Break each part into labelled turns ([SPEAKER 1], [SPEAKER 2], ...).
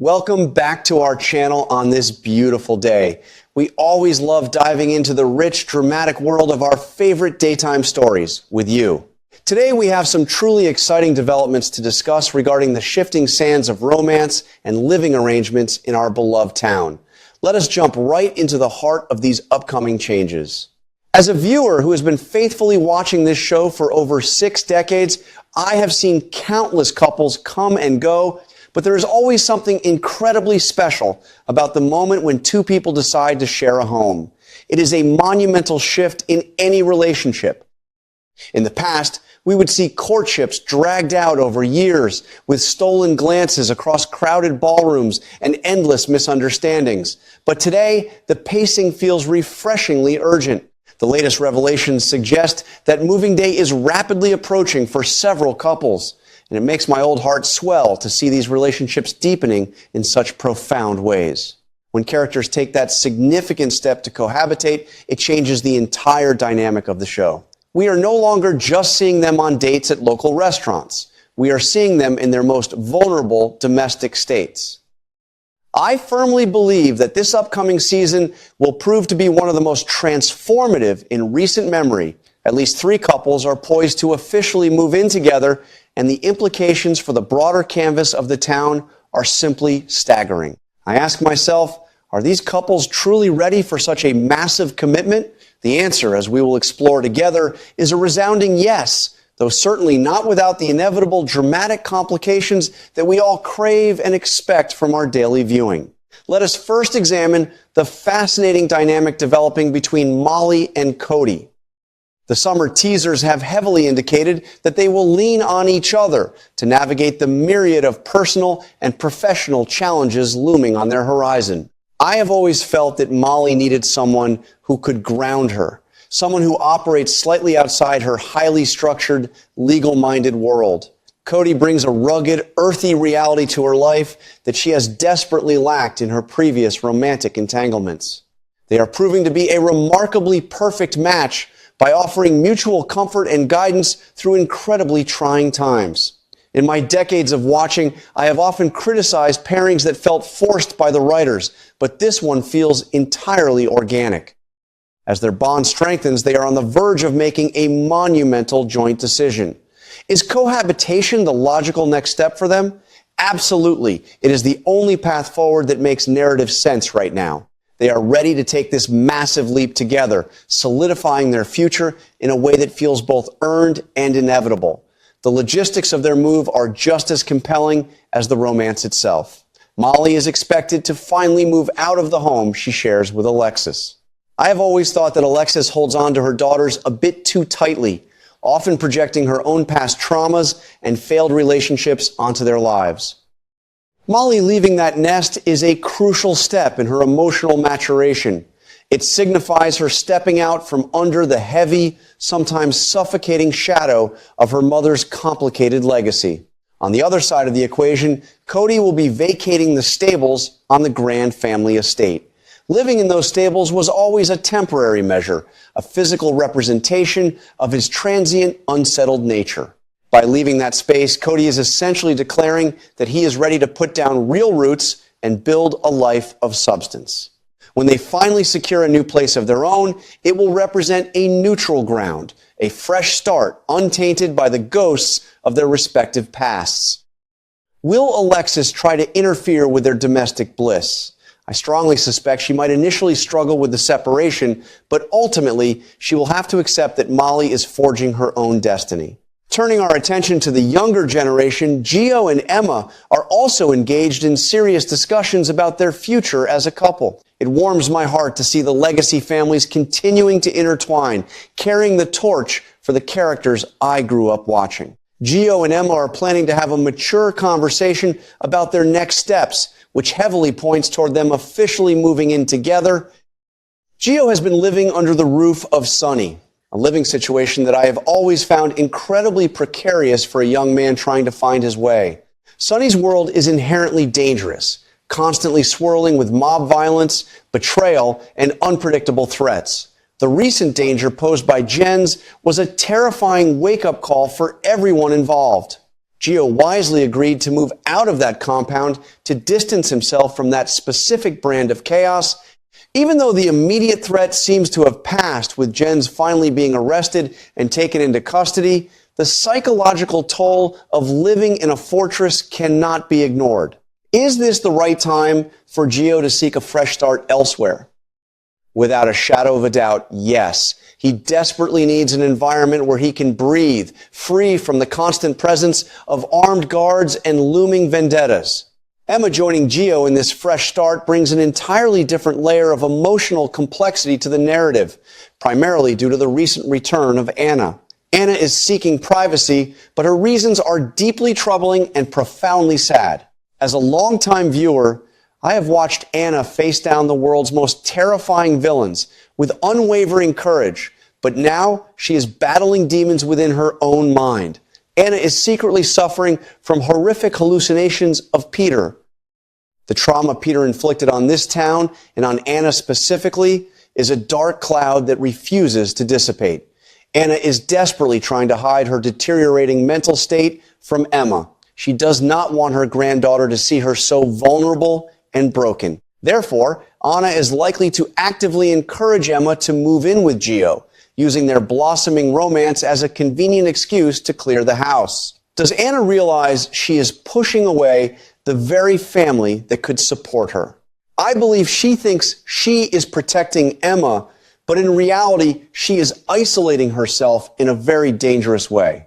[SPEAKER 1] Welcome back to our channel on this beautiful day. We always love diving into the rich, dramatic world of our favorite daytime stories with you. Today we have some truly exciting developments to discuss regarding the shifting sands of romance and living arrangements in our beloved town. Let us jump right into the heart of these upcoming changes. As a viewer who has been faithfully watching this show for over 6 decades, I have seen countless couples come and go, but there is always something incredibly special about the moment when two people decide to share a home. It is a monumental shift in any relationship. In the past, we would see courtships dragged out over years with stolen glances across crowded ballrooms and endless misunderstandings. But today, the pacing feels refreshingly urgent. The latest revelations suggest that moving day is rapidly approaching for several couples, and it makes my old heart swell to see these relationships deepening in such profound ways. When characters take that significant step to cohabitate, it changes the entire dynamic of the show. We are no longer just seeing them on dates at local restaurants. We are seeing them in their most vulnerable domestic states. I firmly believe that this upcoming season will prove to be one of the most transformative in recent memory. At least 3 couples are poised to officially move in together, and the implications for the broader canvas of the town are simply staggering. I ask myself, are these couples truly ready for such a massive commitment? The answer, as we will explore together, is a resounding yes, though certainly not without the inevitable dramatic complications that we all crave and expect from our daily viewing. Let us first examine the fascinating dynamic developing between Molly and Cody. The summer teasers have heavily indicated that they will lean on each other to navigate the myriad of personal and professional challenges looming on their horizon. I have always felt that Molly needed someone who could ground her, someone who operates slightly outside her highly structured, legal-minded world. Cody brings a rugged, earthy reality to her life that she has desperately lacked in her previous romantic entanglements. They are proving to be a remarkably perfect match by offering mutual comfort and guidance through incredibly trying times. In my decades of watching, I have often criticized pairings that felt forced by the writers, but this one feels entirely organic. As their bond strengthens, they are on the verge of making a monumental joint decision. Is cohabitation the logical next step for them? Absolutely. It is the only path forward that makes narrative sense right now. They are ready to take this massive leap together, solidifying their future in a way that feels both earned and inevitable. The logistics of their move are just as compelling as the romance itself. Molly is expected to finally move out of the home she shares with Alexis. I have always thought that Alexis holds on to her daughters a bit too tightly, often projecting her own past traumas and failed relationships onto their lives. Molly leaving that nest is a crucial step in her emotional maturation. It signifies her stepping out from under the heavy, sometimes suffocating shadow of her mother's complicated legacy. On the other side of the equation, Cody will be vacating the stables on the Grand family estate. Living in those stables was always a temporary measure, a physical representation of his transient, unsettled nature. By leaving that space, Cody is essentially declaring that he is ready to put down real roots and build a life of substance. When they finally secure a new place of their own, it will represent a neutral ground, a fresh start, untainted by the ghosts of their respective pasts. Will Alexis try to interfere with their domestic bliss? I strongly suspect she might initially struggle with the separation, but ultimately she will have to accept that Molly is forging her own destiny. Turning our attention to the younger generation, Gio and Emma are also engaged in serious discussions about their future as a couple. It warms my heart to see the legacy families continuing to intertwine, carrying the torch for the characters I grew up watching. Gio and Emma are planning to have a mature conversation about their next steps, which heavily points toward them officially moving in together. Gio has been living under the roof of Sunny, a living situation that I have always found incredibly precarious for a young man trying to find his way. Sunny's world is inherently dangerous, constantly swirling with mob violence, betrayal, and unpredictable threats. The recent danger posed by Jens was a terrifying wake-up call for everyone involved. Gio wisely agreed to move out of that compound to distance himself from that specific brand of chaos. Even though the immediate threat seems to have passed with Jens finally being arrested and taken into custody, the psychological toll of living in a fortress cannot be ignored. Is this the right time for Gio to seek a fresh start elsewhere? Without a shadow of a doubt, yes. He desperately needs an environment where he can breathe, free from the constant presence of armed guards and looming vendettas. Emma joining Gio in this fresh start brings an entirely different layer of emotional complexity to the narrative, primarily due to the recent return of Anna. Anna is seeking privacy, but her reasons are deeply troubling and profoundly sad. As a longtime viewer, I have watched Anna face down the world's most terrifying villains with unwavering courage, but now she is battling demons within her own mind. Anna is secretly suffering from horrific hallucinations of Peter. The trauma Peter inflicted on this town, and on Anna specifically, is a dark cloud that refuses to dissipate. Anna is desperately trying to hide her deteriorating mental state from Emma. She does not want her granddaughter to see her so vulnerable and broken. Therefore, Anna is likely to actively encourage Emma to move in with Gio, using their blossoming romance as a convenient excuse to clear the house. Does Anna realize she is pushing away the very family that could support her? I believe she thinks she is protecting Emma, but in reality, she is isolating herself in a very dangerous way.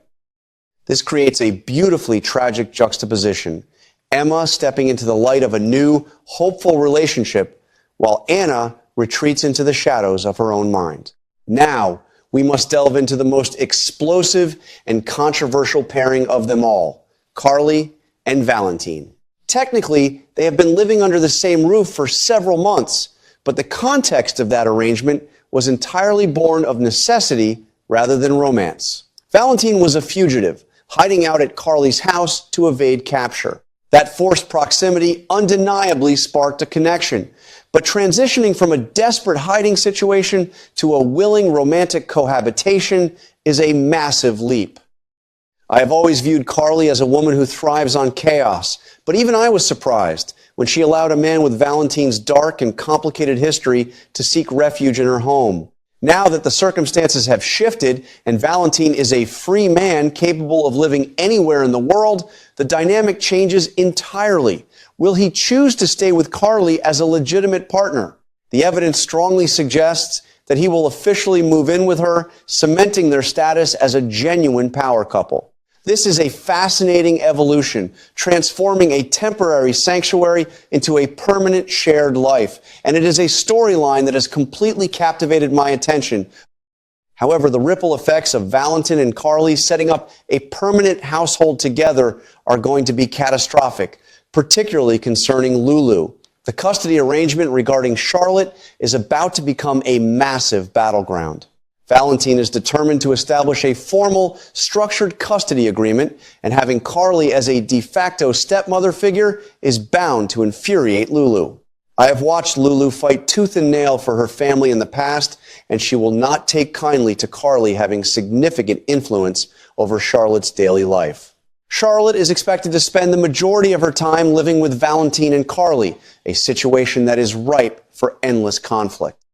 [SPEAKER 1] This creates a beautifully tragic juxtaposition. Emma stepping into the light of a new, hopeful relationship, while Anna retreats into the shadows of her own mind. Now, we must delve into the most explosive and controversial pairing of them all, Carly and Valentine. Technically, they have been living under the same roof for several months, but the context of that arrangement was entirely born of necessity rather than romance. Valentine was a fugitive, hiding out at Carly's house to evade capture. That forced proximity undeniably sparked a connection, but transitioning from a desperate hiding situation to a willing romantic cohabitation is a massive leap. I have always viewed Carly as a woman who thrives on chaos, but even I was surprised when she allowed a man with Valentine's dark and complicated history to seek refuge in her home. Now that the circumstances have shifted and Valentine is a free man capable of living anywhere in the world, the dynamic changes entirely. Will he choose to stay with Carly as a legitimate partner? The evidence strongly suggests that he will officially move in with her, cementing their status as a genuine power couple. This is a fascinating evolution, transforming a temporary sanctuary into a permanent shared life. And it is a storyline that has completely captivated my attention. However, the ripple effects of Valentine and Carly setting up a permanent household together are going to be catastrophic, particularly concerning Lulu. The custody arrangement regarding Charlotte is about to become a massive battleground. Valentine is determined to establish a formal, structured custody agreement, and having Carly as a de facto stepmother figure is bound to infuriate Lulu. I have watched Lulu fight tooth and nail for her family in the past, and she will not take kindly to Carly having significant influence over Charlotte's daily life. Charlotte is expected to spend the majority of her time living with Valentine and Carly, a situation that is ripe for endless conflict.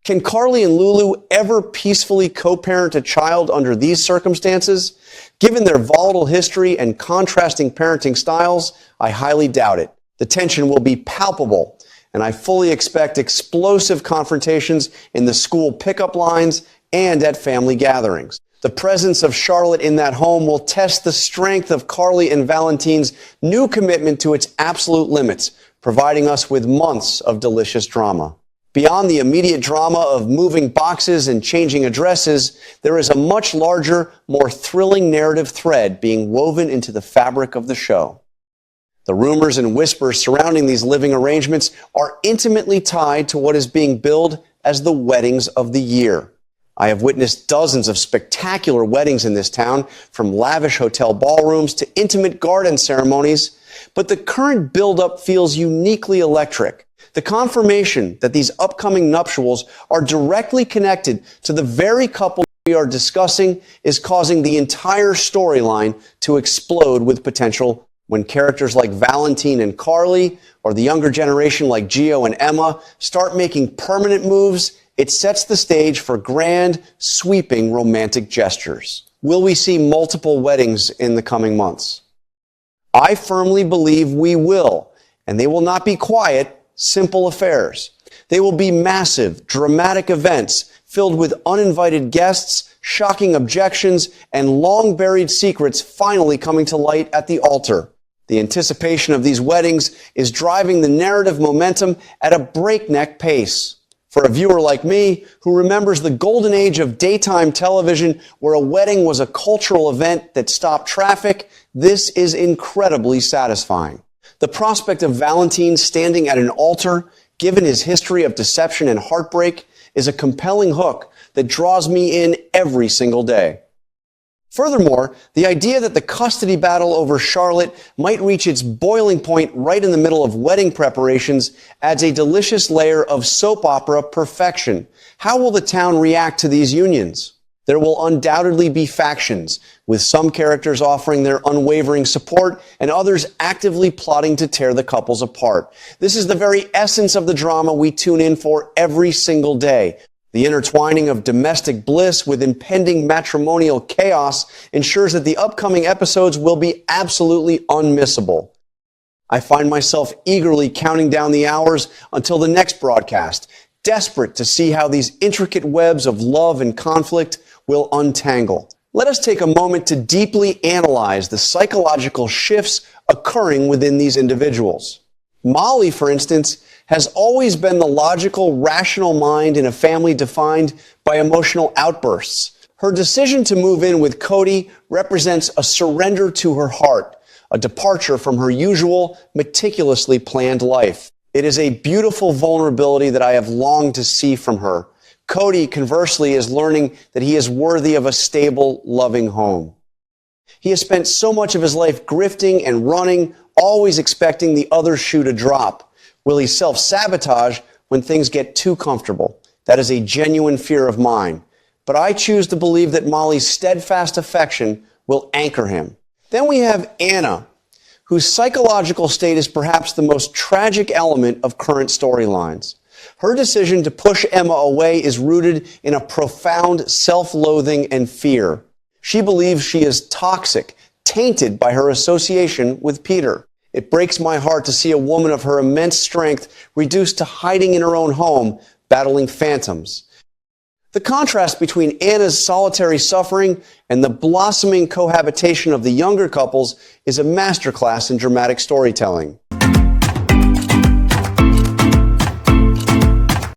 [SPEAKER 1] Can Carly and Lulu ever peacefully co-parent a child under these circumstances? Given their volatile history and contrasting parenting styles, I highly doubt it. The tension will be palpable, and I fully expect explosive confrontations in the school pickup lines and at family gatherings. The presence of Charlotte in that home will test the strength of Carly and Valentine's new commitment to its absolute limits, providing us with months of delicious drama. Beyond the immediate drama of moving boxes and changing addresses, there is a much larger, more thrilling narrative thread being woven into the fabric of the show. The rumors and whispers surrounding these living arrangements are intimately tied to what is being billed as the weddings of the year. I have witnessed dozens of spectacular weddings in this town, from lavish hotel ballrooms to intimate garden ceremonies, but the current buildup feels uniquely electric. The confirmation that these upcoming nuptials are directly connected to the very couple we are discussing is causing the entire storyline to explode with potential when characters like Valentine and Carly, or the younger generation like Gio and Emma, start making permanent moves. It sets the stage for grand, sweeping romantic gestures. Will we see multiple weddings in the coming months? I firmly believe we will, and they will not be quiet, simple affairs. They will be massive, dramatic events filled with uninvited guests, shocking objections, and long-buried secrets finally coming to light at the altar. The anticipation of these weddings is driving the narrative momentum at a breakneck pace. For a viewer like me, who remembers the golden age of daytime television where a wedding was a cultural event that stopped traffic, this is incredibly satisfying. The prospect of Valentine standing at an altar, given his history of deception and heartbreak, is a compelling hook that draws me in every single day. Furthermore, the idea that the custody battle over Charlotte might reach its boiling point right in the middle of wedding preparations adds a delicious layer of soap opera perfection. How will the town react to these unions? There will undoubtedly be factions, with some characters offering their unwavering support and others actively plotting to tear the couples apart. This is the very essence of the drama we tune in for every single day. The intertwining of domestic bliss with impending matrimonial chaos ensures that the upcoming episodes will be absolutely unmissable. I find myself eagerly counting down the hours until the next broadcast, desperate to see how these intricate webs of love and conflict will untangle. Let us take a moment to deeply analyze the psychological shifts occurring within these individuals. Molly, for instance, has always been the logical, rational mind in a family defined by emotional outbursts. Her decision to move in with Cody represents a surrender to her heart, a departure from her usual, meticulously planned life. It is a beautiful vulnerability that I have longed to see from her. Cody, conversely, is learning that he is worthy of a stable, loving home. He has spent so much of his life grifting and running, always expecting the other shoe to drop. Will he self-sabotage when things get too comfortable? That is a genuine fear of mine. But I choose to believe that Molly's steadfast affection will anchor him. Then we have Anna, whose psychological state is perhaps the most tragic element of current storylines. Her decision to push Emma away is rooted in a profound self-loathing and fear. She believes she is toxic, tainted by her association with Peter. It breaks my heart to see a woman of her immense strength reduced to hiding in her own home, battling phantoms. The contrast between Anna's solitary suffering and the blossoming cohabitation of the younger couples is a masterclass in dramatic storytelling.